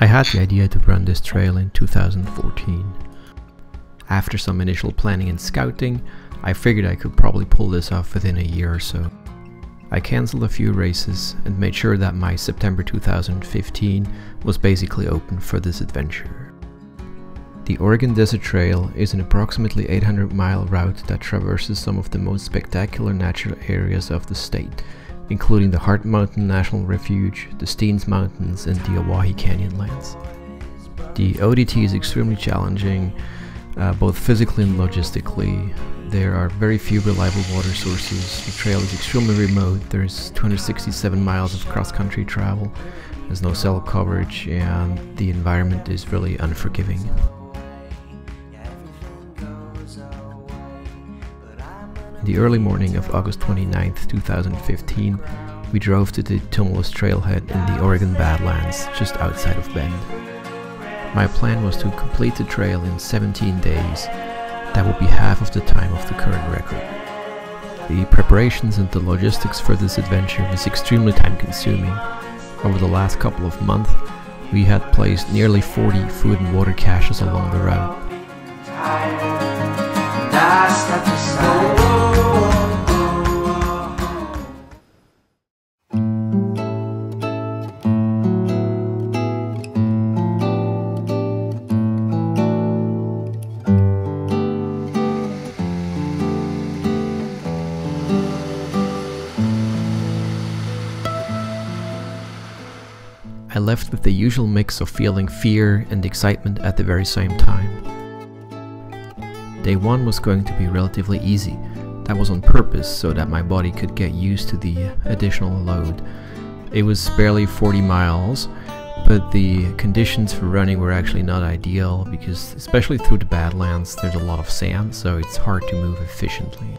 I had the idea to run this trail in 2014. After some initial planning and scouting, I figured I could probably pull this off within a year or so. I cancelled a few races and made sure that my September 2015 was basically open for this adventure. The Oregon Desert Trail is an approximately 800-mile route that traverses some of the most spectacular natural areas of the state, including the Heart Mountain National Refuge, the Steens Mountains, and the Owyhee Canyonlands. The ODT is extremely challenging, both physically and logistically. There are very few reliable water sources, the trail is extremely remote, there's 267 miles of cross-country travel, there's no cell coverage, and the environment is really unforgiving. In the early morning of August 29th, 2015, we drove to the tumulus trailhead in the Oregon Badlands, just outside of Bend. My plan was to complete the trail in 17 days. That would be half of the time of the current record. The preparations and the logistics for this adventure was extremely time consuming. Over the last couple of months, we had placed nearly 40 food and water caches along the route. I left with the usual mix of feeling fear and excitement at the very same time. Day 1 was going to be relatively easy. That was on purpose so that my body could get used to the additional load. It was barely 40 miles, but the conditions for running were actually not ideal because, especially through the Badlands, there's a lot of sand, so it's hard to move efficiently.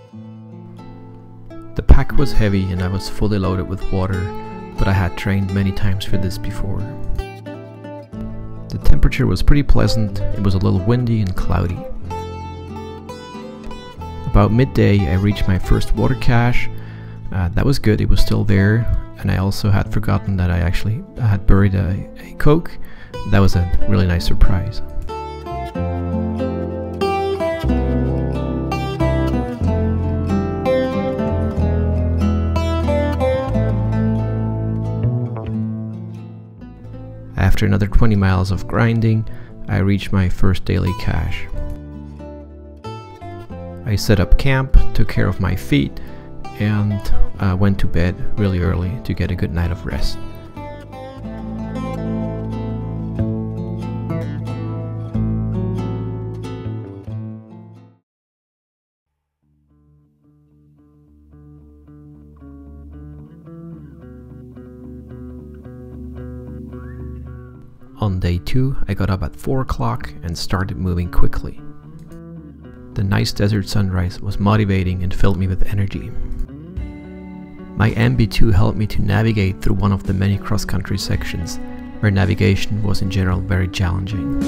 The pack was heavy and I was fully loaded with water, but I had trained many times for this before. The temperature was pretty pleasant, it was a little windy and cloudy. About midday I reached my first water cache. That was good, it was still there, and I also had forgotten that I actually had buried a Coke. That was a really nice surprise. After another 20 miles of grinding, I reached my first daily cache. I set up camp, took care of my feet, and went to bed really early to get a good night of rest. On day 2, I got up at 4 o'clock and started moving quickly. The nice desert sunrise was motivating and filled me with energy. My MB2 helped me to navigate through one of the many cross-country sections, where navigation was in general very challenging.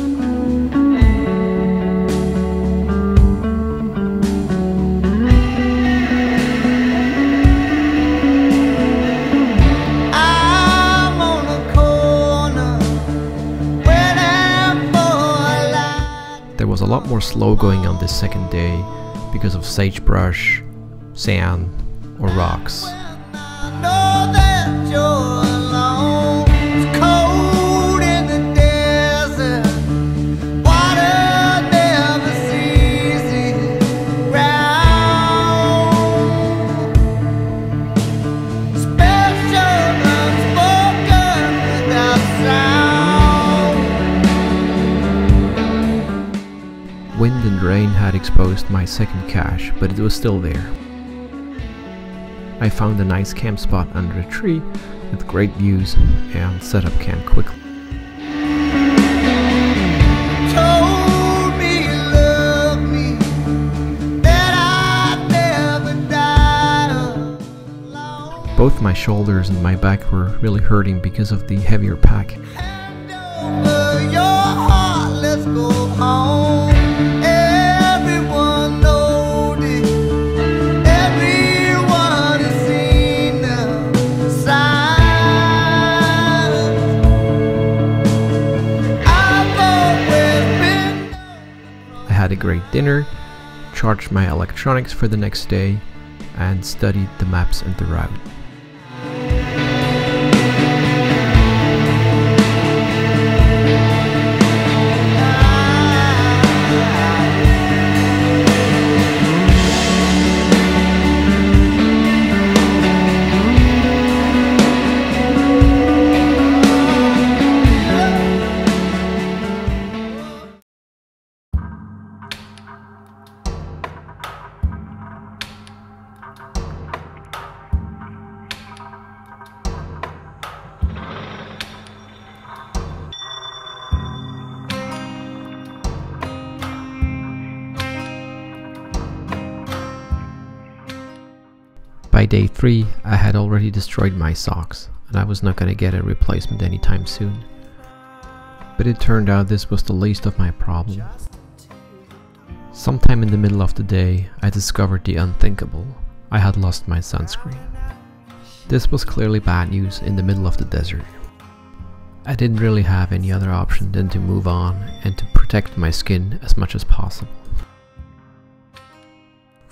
There was a lot more slow going on this second day because of sagebrush, sand, or rocks. Wind and rain had exposed my second cache, but it was still there. I found a nice camp spot under a tree with great views and set up camp quickly. Both my shoulders and my back were really hurting because of the heavier pack. a great dinner, charged my electronics for the next day, and studied the maps and the route. By day 3, I had already destroyed my socks, and I was not going to get a replacement anytime soon. But it turned out this was the least of my problem. Sometime in the middle of the day, I discovered the unthinkable. I had lost my sunscreen. This was clearly bad news in the middle of the desert. I didn't really have any other option than to move on and to protect my skin as much as possible.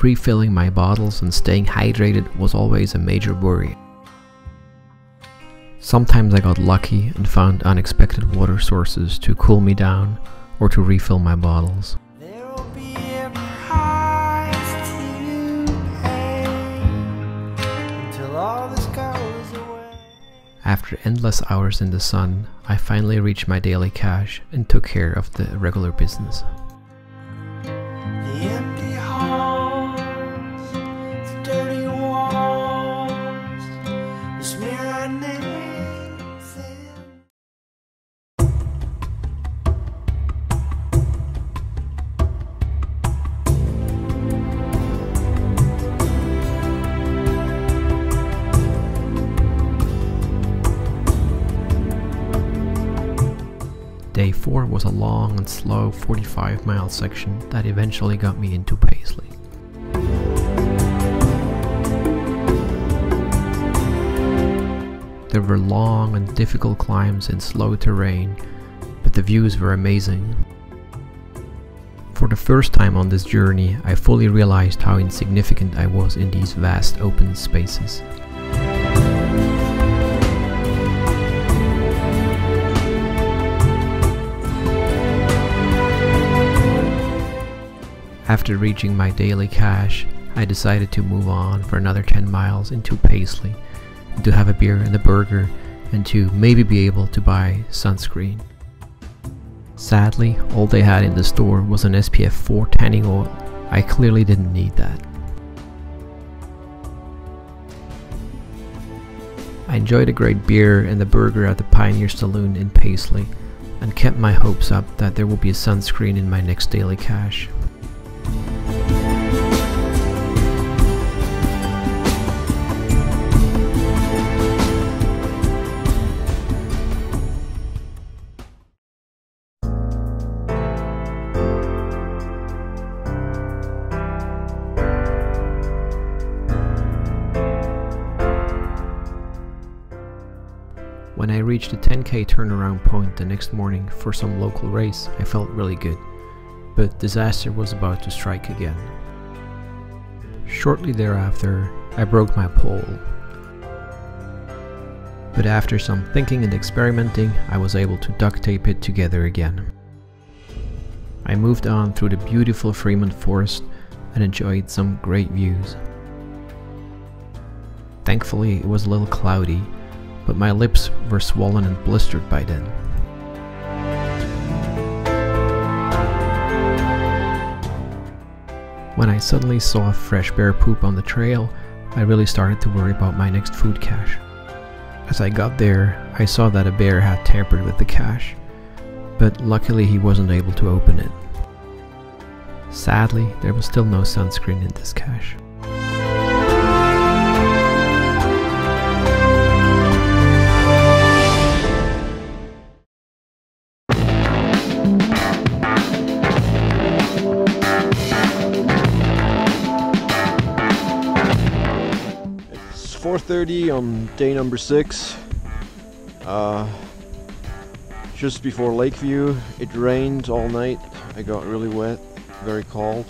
Refilling my bottles and staying hydrated was always a major worry. Sometimes I got lucky and found unexpected water sources to cool me down or to refill my bottles. After endless hours in the sun, I finally reached my daily cache and took care of the regular business. Day 4 was a long and slow 45-mile section that eventually got me into Paisley. There were long and difficult climbs in slow terrain, but the views were amazing. For the first time on this journey, I fully realized how insignificant I was in these vast open spaces. After reaching my daily cache, I decided to move on for another 10 miles into Paisley, to have a beer and a burger, and to maybe be able to buy sunscreen. Sadly, all they had in the store was an SPF 4 tanning oil. I clearly didn't need that. I enjoyed a great beer and the burger at the Pioneer Saloon in Paisley, and kept my hopes up that there will be a sunscreen in my next daily cache. When I reached the 10k turnaround point the next morning for some local race, I felt really good, but disaster was about to strike again. Shortly thereafter, I broke my pole. But after some thinking and experimenting, I was able to duct tape it together again. I moved on through the beautiful Fremont Forest and enjoyed some great views. Thankfully, it was a little cloudy, but my lips were swollen and blistered by then. When I suddenly saw fresh bear poop on the trail, I really started to worry about my next food cache. As I got there, I saw that a bear had tampered with the cache, but luckily he wasn't able to open it. Sadly, there was still no sunscreen in this cache. It's 4:30 on day number 6. Just before Lakeview. It rained all night. I got really wet. very cold.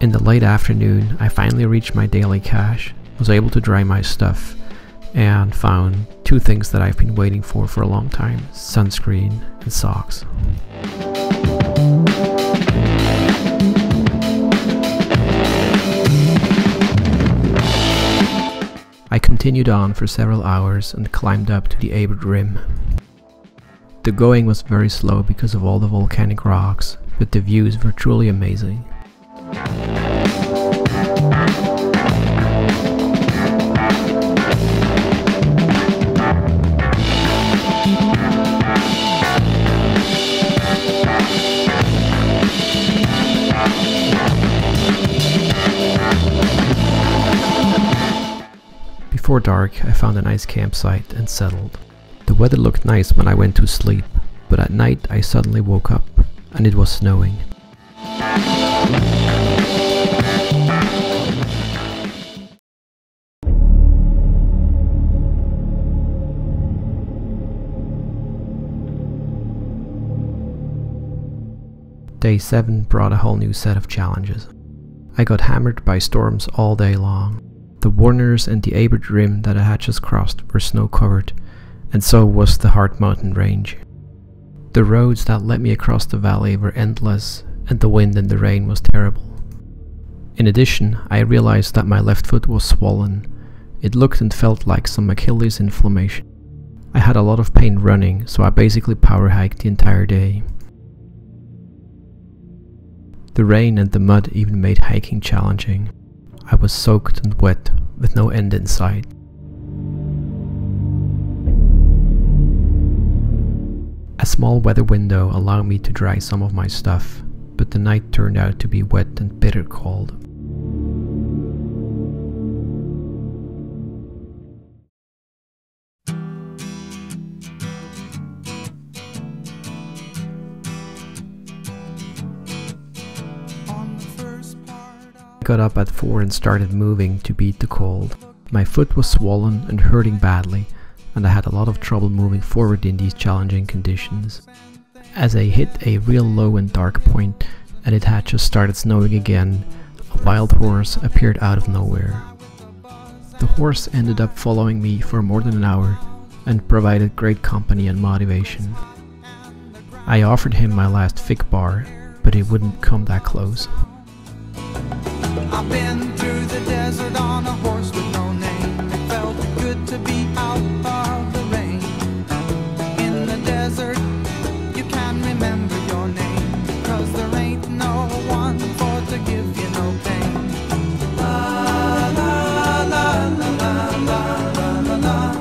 In the late afternoon, I finally reached my daily cache, was able to dry my stuff, and found two things that I've been waiting for a long time: sunscreen and socks. I continued on for several hours and climbed up to the abort rim. The going was very slow because of all the volcanic rocks, but the views were truly amazing. Before dark, I found a nice campsite and settled. The weather looked nice when I went to sleep, but at night I suddenly woke up and it was snowing. Day 7 brought a whole new set of challenges. I got hammered by storms all day long. The Warners and the abort rim that I had just crossed were snow covered, and so was the Hard Mountain Range. The roads that led me across the valley were endless, and the wind and the rain was terrible. In addition, I realized that my left foot was swollen. It looked and felt like some Achilles inflammation. I had a lot of pain running, so I basically power hiked the entire day. The rain and the mud even made hiking challenging. I was soaked and wet, with no end in sight. A small weather window allowed me to dry some of my stuff, but the night turned out to be wet and bitter cold. I got up at 4 and started moving to beat the cold. My foot was swollen and hurting badly, and I had a lot of trouble moving forward in these challenging conditions. As I hit a real low and dark point, and it had just started snowing again, a wild horse appeared out of nowhere. The horse ended up following me for more than an hour and provided great company and motivation. I offered him my last fig bar, but he wouldn't come that close. I've been through the desert on a horse with no name. It felt good to be out of the rain. In the desert, you can remember your name, 'cause there ain't no one for to give you no pain. La la la la la la la la la la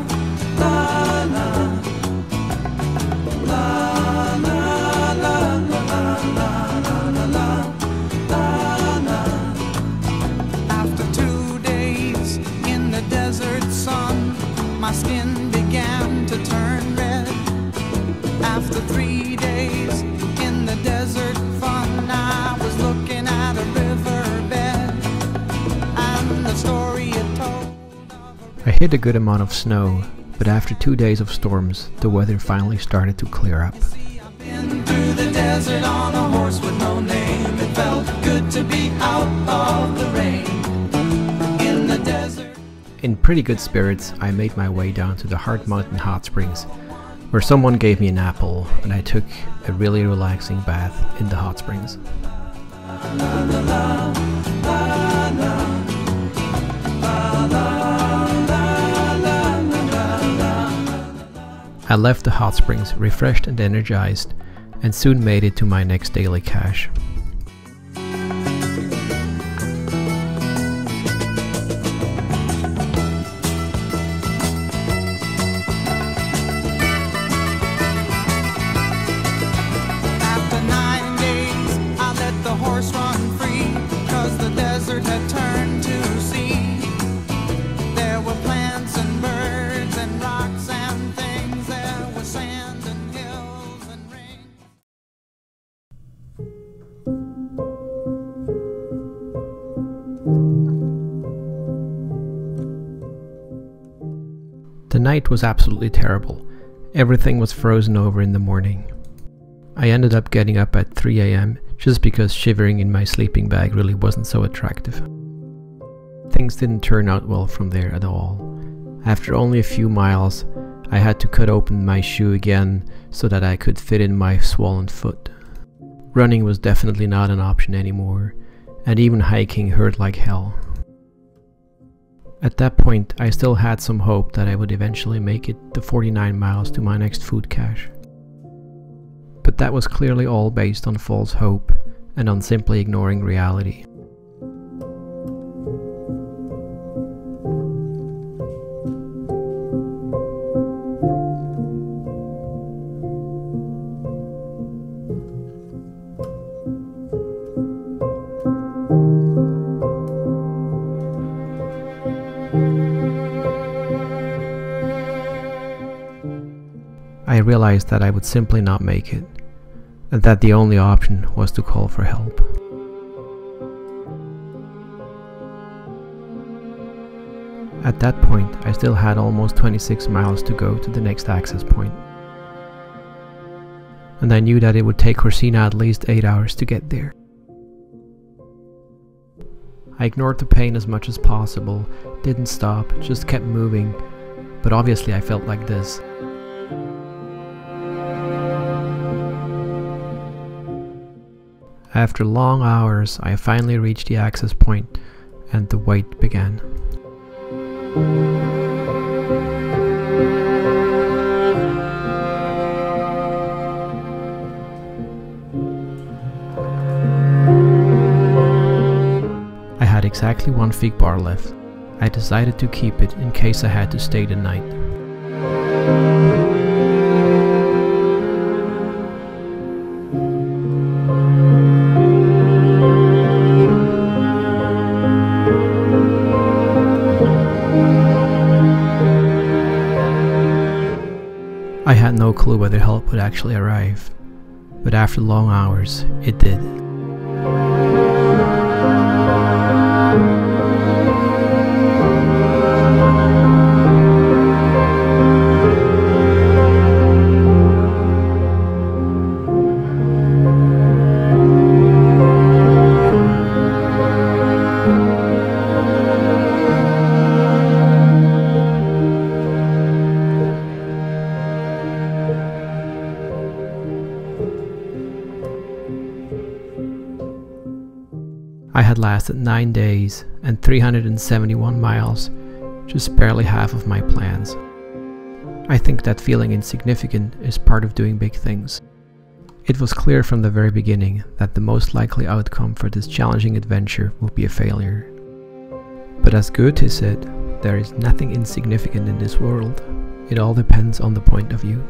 la la la la la. My skin began to turn red. After 3 days in the desert fun, I was looking at a riverbed, and the story it told. I hit a good amount of snow, but after 2 days of storms, the weather finally started to clear up. I've been through the desert on a horse with no name. It felt good to be out of the rain. In the desert. In pretty good spirits, I made my way down to the Hard Mountain Hot Springs, where someone gave me an apple and I took a really relaxing bath in the hot springs. I left the hot springs refreshed and energized, and soon made it to my next daily cache. The night was absolutely terrible. Everything was frozen over in the morning. I ended up getting up at 3 AM just because shivering in my sleeping bag really wasn't so attractive. Things didn't turn out well from there at all. After only a few miles, I had to cut open my shoe again so that I could fit in my swollen foot. Running was definitely not an option anymore, and even hiking hurt like hell. At that point, I still had some hope that I would eventually make it the 49 miles to my next food cache. But that was clearly all based on false hope and on simply ignoring reality. I realized that I would simply not make it, and that the only option was to call for help. At that point, I still had almost 26 miles to go to the next access point. And I knew that it would take Corsina at least 8 hours to get there. I ignored the pain as much as possible, didn't stop, just kept moving, but obviously I felt like this. After long hours, I finally reached the access point, and the wait began. I had exactly 1 fig bar left. I decided to keep it in case I had to stay the night. I had no clue whether help would actually arrive, but after long hours, it did. I had lasted 9 days and 371 miles, just barely half of my plans. I think that feeling insignificant is part of doing big things. It was clear from the very beginning that the most likely outcome for this challenging adventure would be a failure. But as Goethe said, there is nothing insignificant in this world. It all depends on the point of view.